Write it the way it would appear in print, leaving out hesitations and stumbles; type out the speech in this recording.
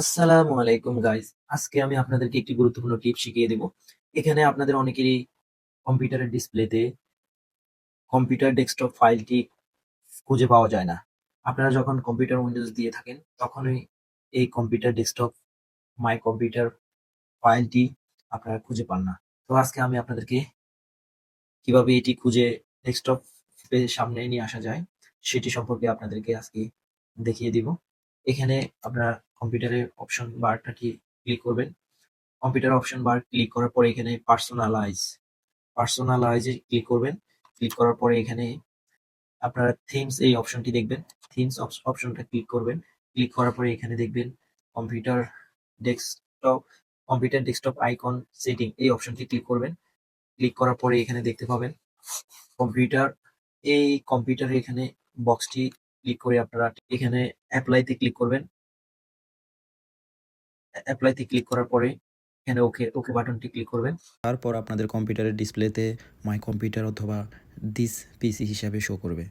আসসালামু আলাইকুম গাইস। আজকে আমি আপনাদেরকে একটি গুরুত্বপূর্ণ টিপ শিখিয়ে দেব। এখানে আপনাদের অনেকেরই কম্পিউটারের ডিসপ্লেতে কম্পিউটার ডেস্কটপ ফাইলটি খুঁজে পাওয়া যায় না। আপনারা যখন কম্পিউটার উইন্ডোজ দিয়ে থাকেন, তখনই এই কম্পিউটার ডেস্কটপ মাই কম্পিউটার ফাইলটি আপনারা খুঁজে পান না। তো আজকে আমি আপনাদেরকে কিভাবে এটি খুঁজে ডেস্কটপের সামনে নিয়ে আসা যায়, সেটি সম্পর্কে আপনাদেরকে আজকে দেখিয়ে দিব। এখানে আপনারা কম্পিউটারের অপশন বারটাকে ক্লিক করবেন। কম্পিউটার অপশন বার ক্লিক করার পরে এখানে পার্সোনালাইজ এ ক্লিক করবেন। ক্লিক করার পরে এখানে আপনারা থিমস এই অপশনটি দেখবেন। থিমস অপশনটা ক্লিক করবেন। ক্লিক করার পরে এখানে দেখবেন computer desktop computer desktop icon setting এই অপশনটি ক্লিক করবেন। ক্লিক করার পরে এখানে দেখতে পাবেন কম্পিউটার এই কম্পিউটারে এখানে বক্সটি ক্লিক করে আপনারা এখানে অ্যাপ্লাইতে ক্লিক করবেন। অ্যাপ্লাইতে ক্লিক করার পরে এখানে ওকে বাটনটি ক্লিক করবেন। তারপর আপনাদের কম্পিউটারের ডিসপ্লেতে মাই কম্পিউটার অথবা দিস পিসি হিসাবে শো করবে।